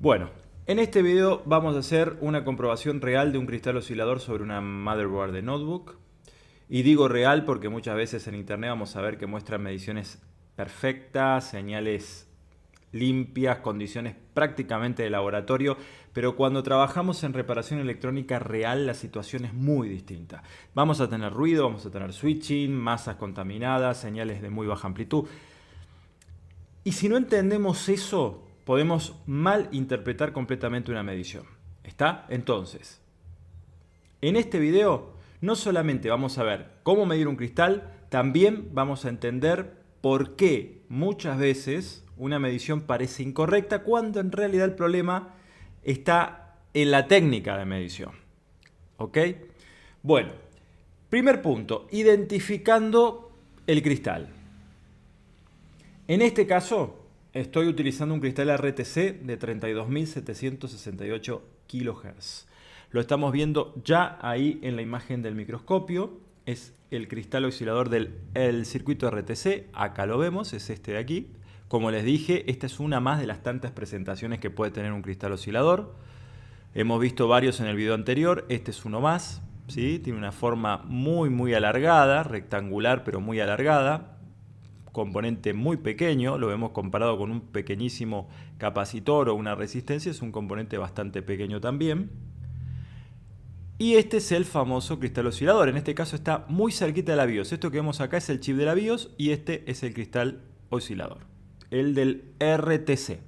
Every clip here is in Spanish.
Bueno, en este video vamos a hacer una comprobación real de un cristal oscilador sobre una motherboard de notebook. Y digo real porque muchas veces en internet vamos a ver que muestran mediciones perfectas, señales limpias, condiciones prácticamente de laboratorio, pero cuando trabajamos en reparación electrónica real la situación es muy distinta. Vamos a tener ruido, vamos a tener switching, masas contaminadas, señales de muy baja amplitud. Y si no entendemos eso, podemos mal interpretar completamente una medición. ¿Está? Entonces, en este video no solamente vamos a ver cómo medir un cristal, también vamos a entender por qué muchas veces una medición parece incorrecta cuando en realidad el problema está en la técnica de medición. ¿Ok? Bueno, primer punto, identificando el cristal. En este caso, estoy utilizando un cristal RTC de 32.768 kHz. Lo estamos viendo ya ahí en la imagen del microscopio. Es el cristal oscilador del circuito RTC. Acá lo vemos, es este de aquí. Como les dije, esta es una más de las tantas presentaciones que puede tener un cristal oscilador. Hemos visto varios en el video anterior. Este es uno más, ¿sí? Tiene una forma muy alargada, rectangular pero muy alargada. Componente muy pequeño, lo hemos comparado con un pequeñísimo capacitor o una resistencia, es un componente bastante pequeño también. Y este es el famoso cristal oscilador, en este caso está muy cerquita de la BIOS. Esto que vemos acá es el chip de la BIOS y este es el cristal oscilador, el del RTC.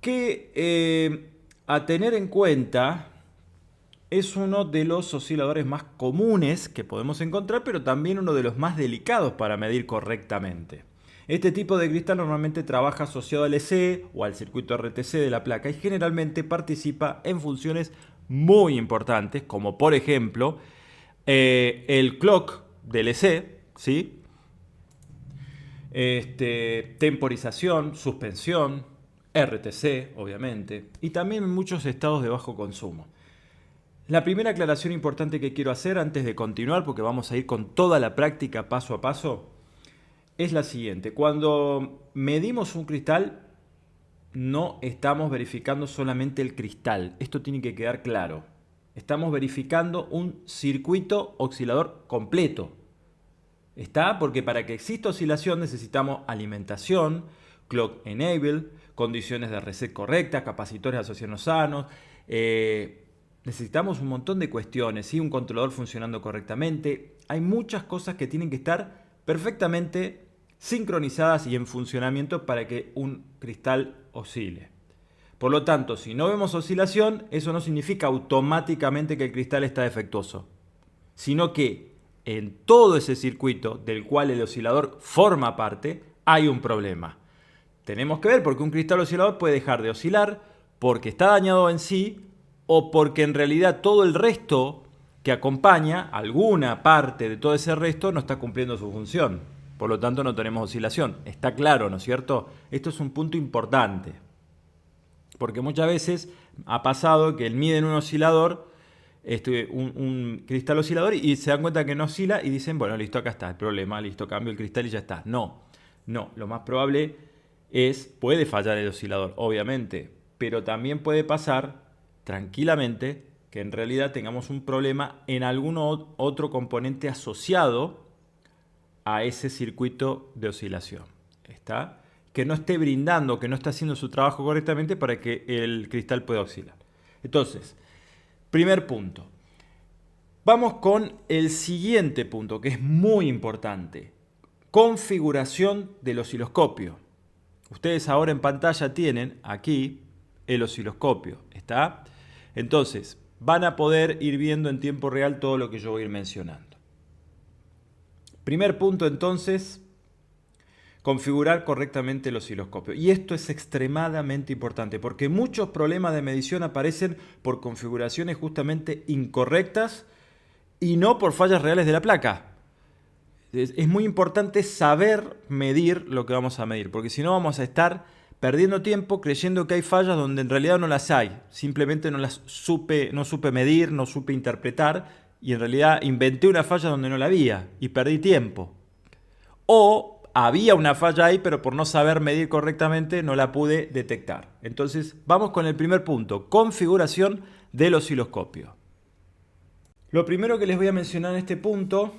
Que a tener en cuenta, es uno de los osciladores más comunes que podemos encontrar, pero también uno de los más delicados para medir correctamente. Este tipo de cristal normalmente trabaja asociado al EC o al circuito RTC de la placa y generalmente participa en funciones muy importantes, como por ejemplo el clock del EC, ¿sí? Temporización, suspensión, RTC, obviamente, y también en muchos estados de bajo consumo. La primera aclaración importante que quiero hacer antes de continuar, porque vamos a ir con toda la práctica paso a paso, es la siguiente. Cuando medimos un cristal, no estamos verificando solamente el cristal. Esto tiene que quedar claro. Estamos verificando un circuito oscilador completo. ¿Está? Porque para que exista oscilación necesitamos alimentación, clock enable, condiciones de reset correctas, capacitores asociados sanos, necesitamos un montón de cuestiones, ¿sí? Un controlador funcionando correctamente. Hay muchas cosas que tienen que estar perfectamente sincronizadas y en funcionamiento para que un cristal oscile. Por lo tanto, si no vemos oscilación, eso no significa automáticamente que el cristal está defectuoso, sino que en todo ese circuito del cual el oscilador forma parte, hay un problema. Tenemos que ver por qué un cristal oscilador puede dejar de oscilar, porque está dañado en sí, o porque en realidad todo el resto que acompaña, alguna parte de todo ese resto, no está cumpliendo su función. Por lo tanto, no tenemos oscilación. Está claro, ¿no es cierto? Esto es un punto importante. Porque muchas veces ha pasado que miden un oscilador, un cristal oscilador, y se dan cuenta que no oscila y dicen, bueno, listo, acá está el problema, listo, cambio el cristal y ya está. No, lo más probable puede fallar el oscilador, obviamente, pero también puede pasar tranquilamente que en realidad tengamos un problema en algún otro componente asociado a ese circuito de oscilación. ¿Está? Que no esté brindando, que no esté haciendo su trabajo correctamente para que el cristal pueda oscilar. Entonces, primer punto. Vamos con el siguiente punto, que es muy importante. Configuración del osciloscopio. Ustedes ahora en pantalla tienen aquí el osciloscopio. ¿Está? Entonces, van a poder ir viendo en tiempo real todo lo que yo voy a ir mencionando. Primer punto entonces, configurar correctamente el osciloscopio. Y esto es extremadamente importante porque muchos problemas de medición aparecen por configuraciones justamente incorrectas y no por fallas reales de la placa. Es muy importante saber medir lo que vamos a medir, porque si no vamos a estar perdiendo tiempo creyendo que hay fallas donde en realidad no las hay. Simplemente no supe medir, no supe interpretar y en realidad inventé una falla donde no la había y perdí tiempo. O había una falla ahí, pero por no saber medir correctamente no la pude detectar. Entonces vamos con el primer punto, configuración del osciloscopio. Lo primero que les voy a mencionar en este punto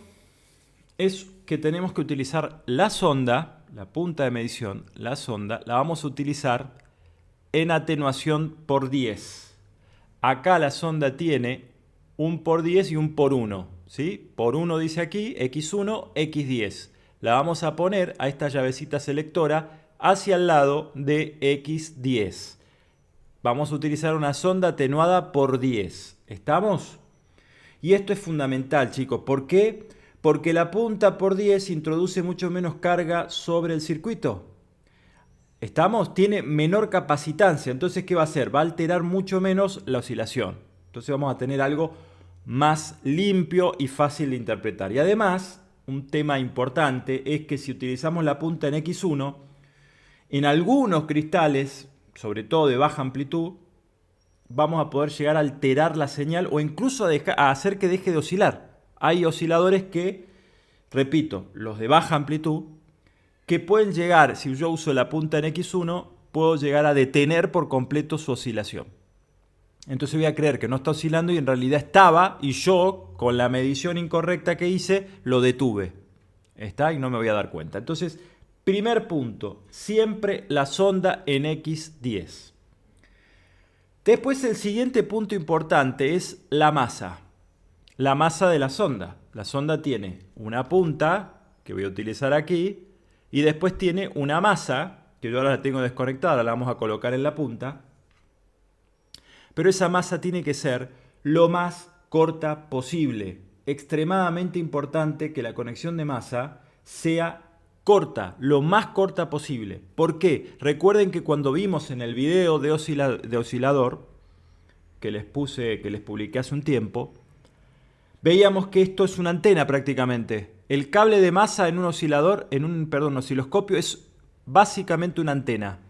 es que tenemos que utilizar la sonda, la punta de medición, la sonda, la vamos a utilizar en atenuación por 10. Acá la sonda tiene un por 10 y un por 1, ¿sí? Por 1 dice aquí, X1, X10. La vamos a poner a esta llavecita selectora hacia el lado de X10. Vamos a utilizar una sonda atenuada por 10. ¿Estamos? Y esto es fundamental, chicos. ¿Por qué? Porque la punta por 10 introduce mucho menos carga sobre el circuito. ¿Estamos? Tiene menor capacitancia. Entonces, ¿qué va a hacer? Va a alterar mucho menos la oscilación. Entonces vamos a tener algo más limpio y fácil de interpretar. Y además, un tema importante es que si utilizamos la punta en X1, en algunos cristales, sobre todo de baja amplitud, vamos a poder llegar a alterar la señal o incluso a hacer que deje de oscilar. Hay osciladores que, repito, los de baja amplitud, que pueden llegar, si yo uso la punta en X1, puedo llegar a detener por completo su oscilación. Entonces voy a creer que no está oscilando y en realidad estaba, y yo, con la medición incorrecta que hice, lo detuve. ¿Está? Y no me voy a dar cuenta. Entonces, primer punto, siempre la sonda en X10. Después el siguiente punto importante es la masa. La masa de la sonda. La sonda tiene una punta, que voy a utilizar aquí, y después tiene una masa, que yo ahora la tengo desconectada, la vamos a colocar en la punta. Pero esa masa tiene que ser lo más corta posible. Extremadamente importante que la conexión de masa sea corta, lo más corta posible. ¿Por qué? Recuerden que cuando vimos en el video de oscilador, que les publiqué hace un tiempo, veíamos que esto es una antena prácticamente. El cable de masa en un oscilador, osciloscopio, es básicamente una antena,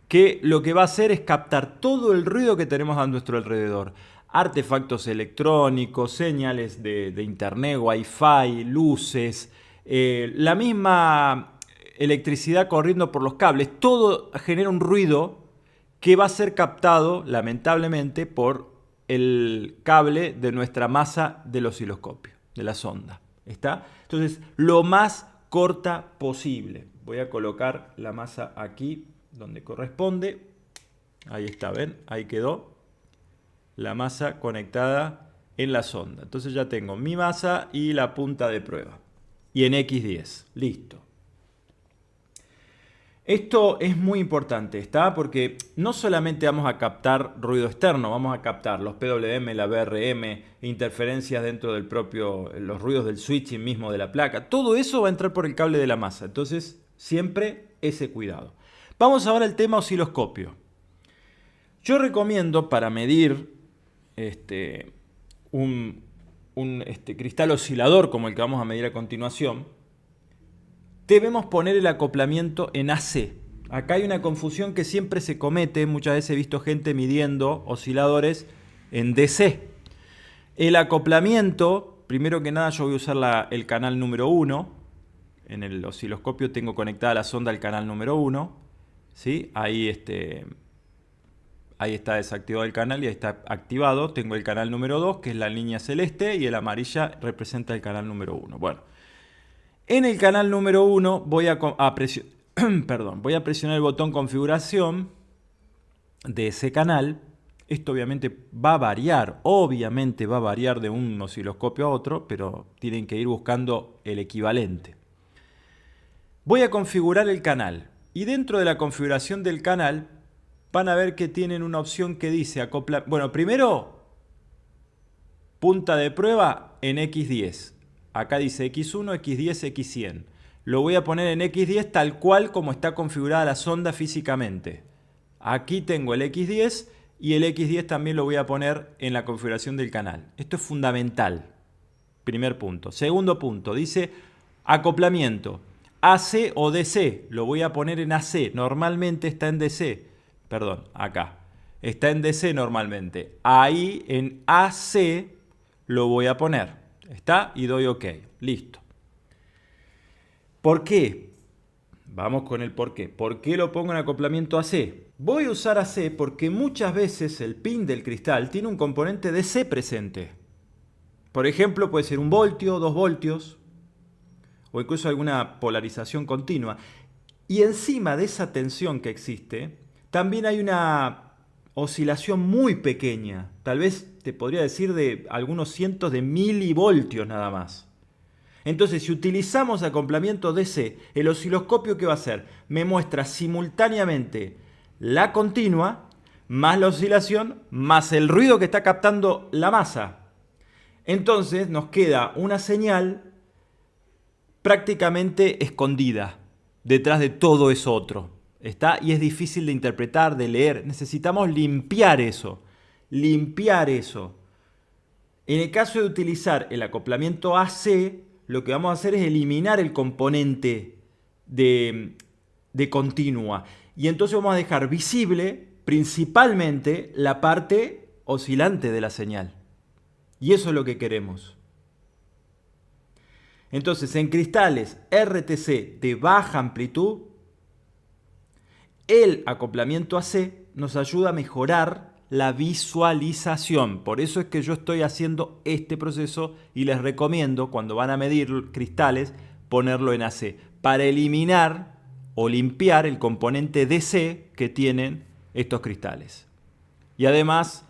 que lo que va a hacer es captar todo el ruido que tenemos a nuestro alrededor. Artefactos electrónicos, señales de internet, wifi, luces, la misma electricidad corriendo por los cables. Todo genera un ruido que va a ser captado, lamentablemente, por el cable de nuestra masa del osciloscopio, de la sonda. ¿Está? Entonces, lo más corta posible. Voy a colocar la masa aquí donde corresponde. Ahí está, ¿ven? Ahí quedó la masa conectada en la sonda. Entonces ya tengo mi masa y la punta de prueba. Y en X10. Listo. Esto es muy importante, ¿está? Porque no solamente vamos a captar ruido externo, vamos a captar los PWM, la BRM, interferencias dentro del propio, los ruidos del switching mismo de la placa. Todo eso va a entrar por el cable de la masa. Entonces, siempre ese cuidado. Vamos ahora al tema osciloscopio. Yo recomiendo para medir un cristal oscilador como el que vamos a medir a continuación, debemos poner el acoplamiento en AC. Acá hay una confusión que siempre se comete. Muchas veces he visto gente midiendo osciladores en DC. El acoplamiento, primero que nada yo voy a usar el canal número 1. En el osciloscopio tengo conectada la sonda al canal número 1. ¿Sí? Ahí está desactivado el canal y ahí está activado. Tengo el canal número 2, que es la línea celeste, y el amarilla representa el canal número 1. Bueno, en el canal número 1 voy a presionar el botón configuración de ese canal. Esto obviamente va a variar, de un osciloscopio a otro, pero tienen que ir buscando el equivalente. Voy a configurar el canal y dentro de la configuración del canal van a ver que tienen una opción que dice acoplar. Bueno, primero, punta de prueba en X10. Acá dice X1, X10, X100. Lo voy a poner en X10 tal cual como está configurada la sonda físicamente. Aquí tengo el X10 y el X10 también lo voy a poner en la configuración del canal. Esto es fundamental. Primer punto. Segundo punto, dice acoplamiento. AC o DC. Lo voy a poner en AC. Normalmente está en DC. Perdón, acá. Está en DC normalmente. Ahí en AC lo voy a poner. ¿Está? Y doy OK. Listo. ¿Por qué? Vamos con el por qué. ¿Por qué lo pongo en acoplamiento AC? Voy a usar AC porque muchas veces el pin del cristal tiene un componente DC presente. Por ejemplo, puede ser 1 voltio, 2 voltios, o incluso alguna polarización continua. Y encima de esa tensión que existe, también hay una oscilación muy pequeña. Tal vez te podría decir de algunos cientos de milivoltios nada más. Entonces, si utilizamos acoplamiento DC, el osciloscopio, ¿qué va a hacer? Me muestra simultáneamente la continua, más la oscilación, más el ruido que está captando la masa. Entonces, nos queda una señal prácticamente escondida detrás de todo eso otro. ¿Está? Y es difícil de interpretar, de leer. Necesitamos limpiar eso. Limpiar eso. En el caso de utilizar el acoplamiento AC, lo que vamos a hacer es eliminar el componente de continua. Y entonces vamos a dejar visible principalmente la parte oscilante de la señal. Y eso es lo que queremos. Entonces, en cristales RTC de baja amplitud, el acoplamiento AC nos ayuda a mejorar la visualización. Por eso es que yo estoy haciendo este proceso y les recomiendo, cuando van a medir cristales, ponerlo en AC, para eliminar o limpiar el componente DC que tienen estos cristales. Y además,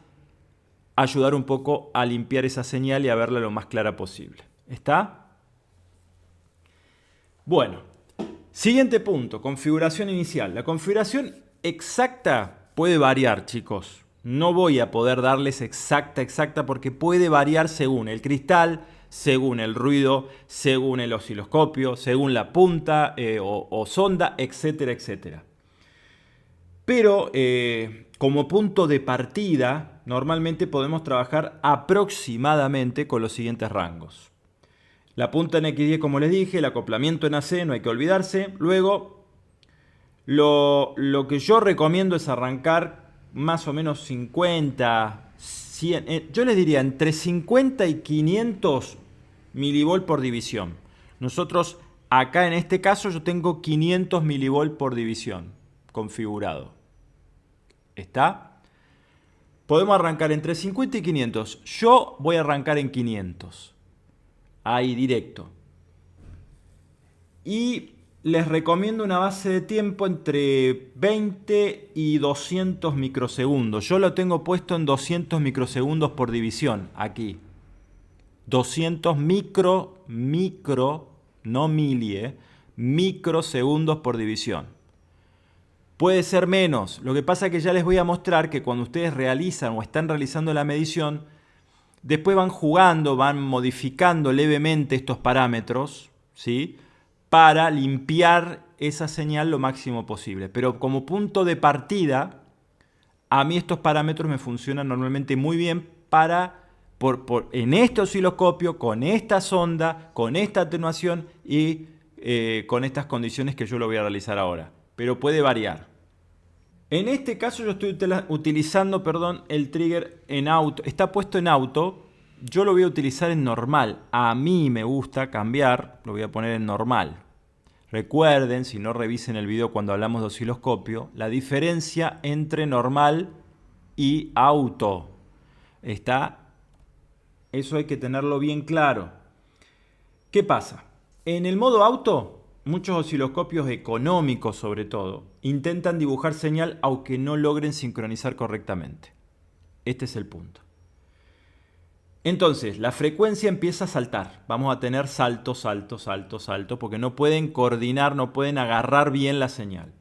ayudar un poco a limpiar esa señal y a verla lo más clara posible. ¿Está? Bueno, siguiente punto, configuración inicial. La configuración exacta puede variar, chicos. No voy a poder darles exacta porque puede variar según el cristal, según el ruido, según el osciloscopio, según la punta o sonda, etcétera, etcétera. Pero como punto de partida, normalmente podemos trabajar aproximadamente con los siguientes rangos. La punta en X10, como les dije, el acoplamiento en AC, no hay que olvidarse. Luego, lo que yo recomiendo es arrancar más o menos 50, 100, yo les diría entre 50 y 500 milivolt por división. Nosotros acá en este caso yo tengo 500 milivolt por división configurado. ¿Está? Podemos arrancar entre 50 y 500. Yo voy a arrancar en 500. Ahí directo. Y les recomiendo una base de tiempo entre 20 y 200 microsegundos. Yo lo tengo puesto en 200 microsegundos por división, aquí. 200 no mili, microsegundos por división. Puede ser menos. Lo que pasa es que ya les voy a mostrar que cuando ustedes realizan o están realizando la medición, después van jugando, van modificando levemente estos parámetros, ¿sí? Para limpiar esa señal lo máximo posible. Pero como punto de partida, a mí estos parámetros me funcionan normalmente muy bien en este osciloscopio, con esta sonda, con esta atenuación y con estas condiciones que yo lo voy a realizar ahora. Pero puede variar. En este caso yo estoy utilizando, el trigger en auto. Está puesto en auto. Yo lo voy a utilizar en normal. A mí me gusta cambiar. Lo voy a poner en normal. Recuerden, si no revisen el video cuando hablamos de osciloscopio, la diferencia entre normal y auto. ¿Está? Eso hay que tenerlo bien claro. ¿Qué pasa? En el modo auto, muchos osciloscopios económicos sobre todo, intentan dibujar señal aunque no logren sincronizar correctamente. Este es el punto. Entonces, la frecuencia empieza a saltar. Vamos a tener salto, salto, salto, salto, porque no pueden coordinar, no pueden agarrar bien la señal.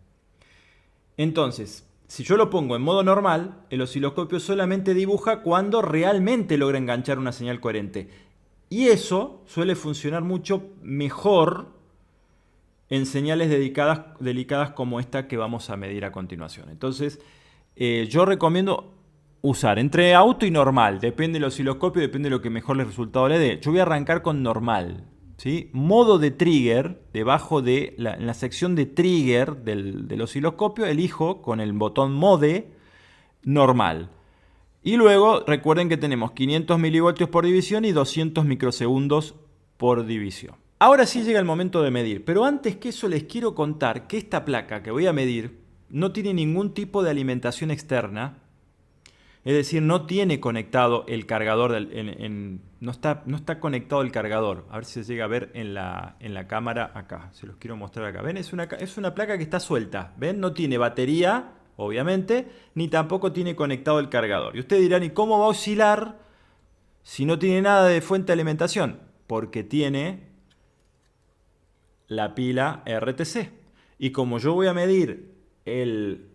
Entonces, si yo lo pongo en modo normal, el osciloscopio solamente dibuja cuando realmente logra enganchar una señal coherente. Y eso suele funcionar mucho mejor en señales delicadas como esta que vamos a medir a continuación. Entonces, yo recomiendo usar entre auto y normal. Depende del osciloscopio, depende de lo que mejor el resultado le dé. Yo voy a arrancar con normal, ¿sí? Modo de trigger, debajo de en la sección de trigger del osciloscopio, elijo con el botón Mode normal. Y luego recuerden que tenemos 500 milivoltios por división y 200 microsegundos por división. Ahora sí llega el momento de medir, pero antes que eso les quiero contar que esta placa que voy a medir no tiene ningún tipo de alimentación externa, es decir, no tiene conectado el cargador, no está conectado el cargador. A ver si se llega a ver en la cámara acá, se los quiero mostrar acá. ¿Ven? Es una placa que está suelta, ¿ven? No tiene batería, obviamente, ni tampoco tiene conectado el cargador. Y ustedes dirán, ¿y cómo va a oscilar si no tiene nada de fuente de alimentación? Porque tiene la pila RTC. Y como yo voy a medir el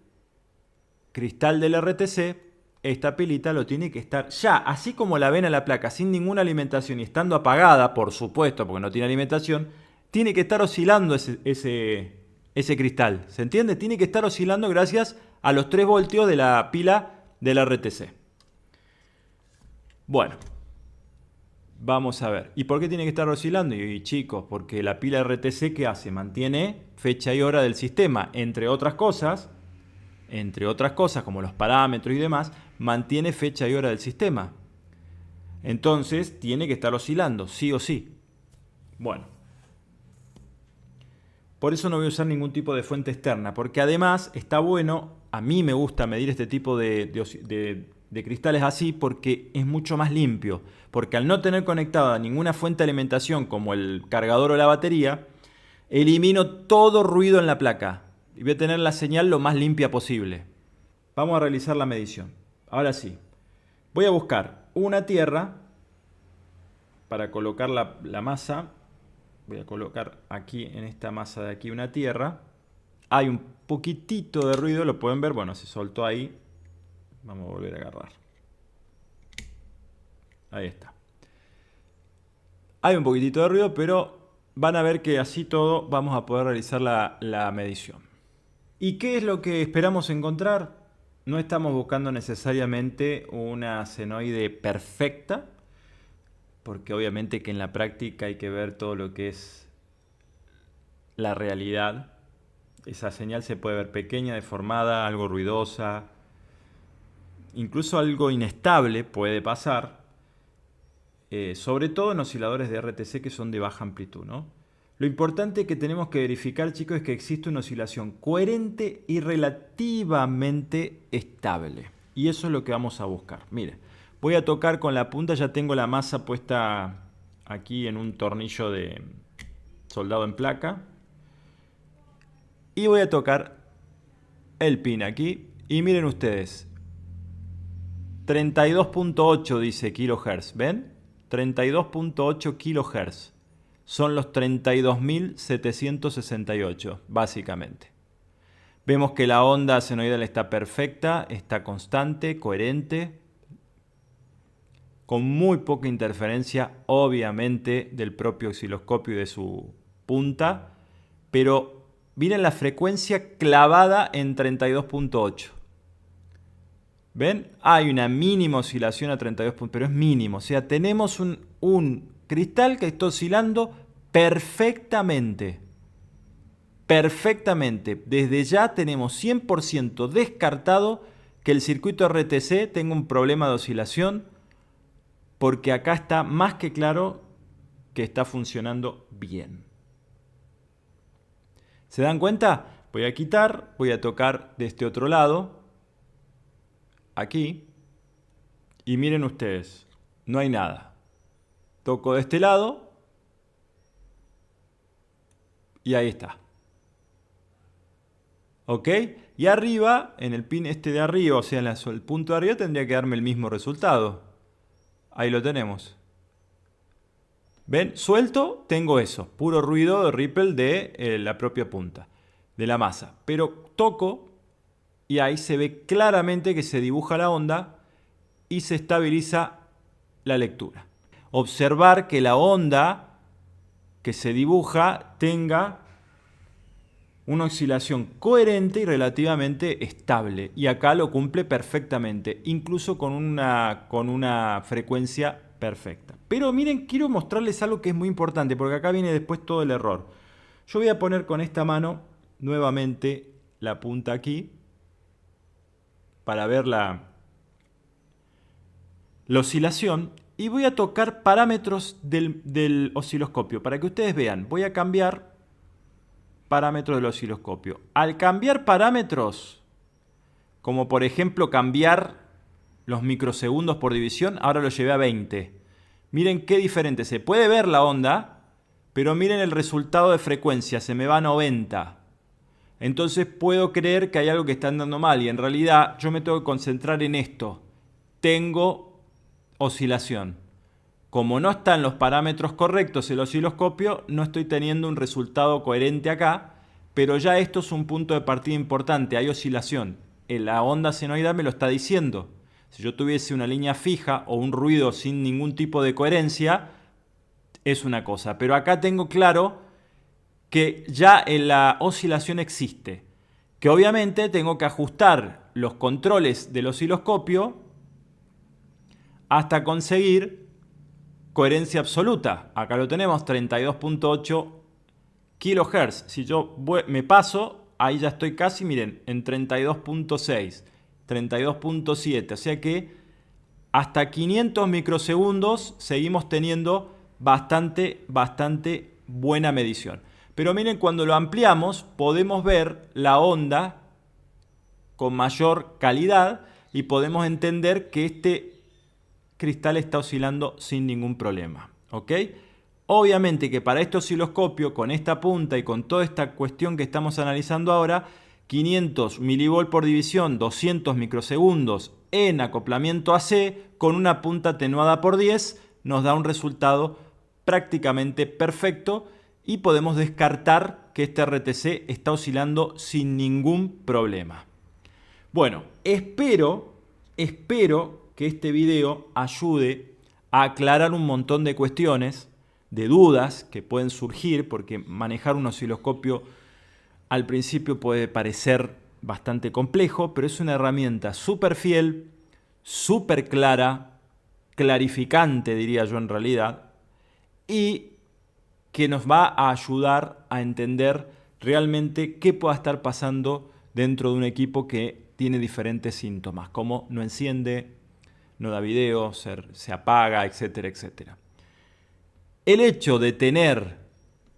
cristal del RTC, esta pilita lo tiene que estar ya, así como la ven a la placa, sin ninguna alimentación y estando apagada, por supuesto, porque no tiene alimentación, tiene que estar oscilando ese cristal. ¿Se entiende? Tiene que estar oscilando gracias a los 3 voltios de la pila del RTC. Bueno, vamos a ver. ¿Y por qué tiene que estar oscilando? Y chicos, porque la pila RTC, ¿qué hace? Mantiene fecha y hora del sistema, entre otras cosas, como los parámetros y demás, mantiene fecha y hora del sistema. Entonces, tiene que estar oscilando, sí o sí. Bueno, por eso no voy a usar ningún tipo de fuente externa, porque además está bueno, a mí me gusta medir este tipo de cristales así porque es mucho más limpio. Porque al no tener conectada ninguna fuente de alimentación como el cargador o la batería, elimino todo ruido en la placa y voy a tener la señal lo más limpia posible. Vamos a realizar la medición. Ahora sí, voy a buscar una tierra para colocar la masa. Voy a colocar aquí en esta masa de aquí una tierra. Hay un poquitito de ruido, lo pueden ver. Bueno, se soltó ahí. Vamos a volver a agarrar. Ahí está. Hay un poquitito de ruido, pero van a ver que así todo vamos a poder realizar la medición. ¿Y qué es lo que esperamos encontrar? No estamos buscando necesariamente una senoide perfecta, porque obviamente que en la práctica hay que ver todo lo que es la realidad. Esa señal se puede ver pequeña, deformada, algo ruidosa, incluso algo inestable puede pasar, sobre todo en osciladores de RTC que son de baja amplitud, ¿no? Lo importante que tenemos que verificar, chicos, es que existe una oscilación coherente y relativamente estable. Y eso es lo que vamos a buscar. Mire, voy a tocar con la punta, ya tengo la masa puesta aquí en un tornillo de soldado en placa. Y voy a tocar el pin aquí. Y miren ustedes, 32.8 dice kilohertz, ¿ven? 32.8 kilohertz. Son los 32.768, básicamente. Vemos que la onda senoidal está perfecta, está constante, coherente, con muy poca interferencia, obviamente, del propio osciloscopio y de su punta, pero miren la frecuencia clavada en 32.8. ¿Ven? Hay una mínima oscilación a 32 puntos, pero es mínimo. O sea, tenemos un cristal que está oscilando perfectamente. Perfectamente. Desde ya tenemos 100% descartado que el circuito RTC tenga un problema de oscilación, porque acá está más que claro que está funcionando bien. ¿Se dan cuenta? Voy a quitar, voy a tocar de este otro lado. Aquí, y miren ustedes, no hay nada. Toco de este lado y ahí está. ¿Ok? Y arriba, en el pin este de arriba, o sea, en el punto de arriba, tendría que darme el mismo resultado. Ahí lo tenemos. ¿Ven? Suelto, tengo eso, puro ruido de ripple de la propia punta, de la masa. Pero toco y ahí se ve claramente que se dibuja la onda y se estabiliza la lectura. Observar que la onda que se dibuja tenga una oscilación coherente y relativamente estable. Y acá lo cumple perfectamente, incluso con una frecuencia perfecta. Pero miren, quiero mostrarles algo que es muy importante, porque acá viene después todo el error. Yo voy a poner con esta mano nuevamente la punta aquí para ver la oscilación, y voy a tocar parámetros del osciloscopio para que ustedes vean. Voy a cambiar parámetros del osciloscopio. Al cambiar parámetros, como por ejemplo cambiar los microsegundos por división, ahora lo llevé a 20. Miren qué diferente. Se puede ver la onda, pero miren el resultado de frecuencia, se me va a 90. Entonces puedo creer que hay algo que está andando mal y en realidad yo me tengo que concentrar en esto. Tengo oscilación. Como no están los parámetros correctos el osciloscopio, no estoy teniendo un resultado coherente acá, pero ya esto es un punto de partida importante, hay oscilación. La onda senoidal me lo está diciendo. Si yo tuviese una línea fija o un ruido sin ningún tipo de coherencia, es una cosa. Pero acá tengo claro que ya la oscilación existe. Que obviamente tengo que ajustar los controles del osciloscopio hasta conseguir coherencia absoluta. Acá lo tenemos, 32.8 kHz. Si yo me paso, ahí ya estoy casi, miren, en 32.6, 32.7. O sea que hasta 500 microsegundos seguimos teniendo bastante buena medición. Pero miren, cuando lo ampliamos podemos ver la onda con mayor calidad y podemos entender que este cristal está oscilando sin ningún problema. ¿Ok? Obviamente que para este osciloscopio, con esta punta y con toda esta cuestión que estamos analizando ahora, 500 mV por división, 200 microsegundos en acoplamiento AC con una punta atenuada por 10 nos da un resultado prácticamente perfecto y podemos descartar que este RTC está oscilando sin ningún problema. Bueno, espero que este video ayude a aclarar un montón de cuestiones, de dudas que pueden surgir, porque manejar un osciloscopio al principio puede parecer bastante complejo, pero es una herramienta súper fiel, súper clara, clarificante diría yo en realidad, y que nos va a ayudar a entender realmente qué pueda estar pasando dentro de un equipo que tiene diferentes síntomas, como no enciende, no da video, se apaga, etcétera, etcétera. El hecho de tener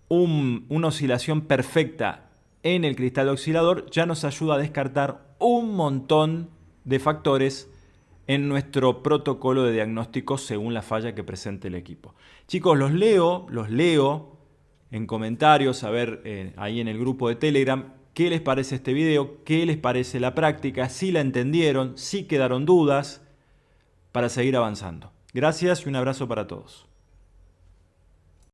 una oscilación perfecta en el cristal oscilador ya nos ayuda a descartar un montón de factores en nuestro protocolo de diagnóstico según la falla que presente el equipo. Chicos, los leo en comentarios, a ver ahí en el grupo de Telegram, qué les parece este video, qué les parece la práctica, si la entendieron, si quedaron dudas, para seguir avanzando. Gracias y un abrazo para todos.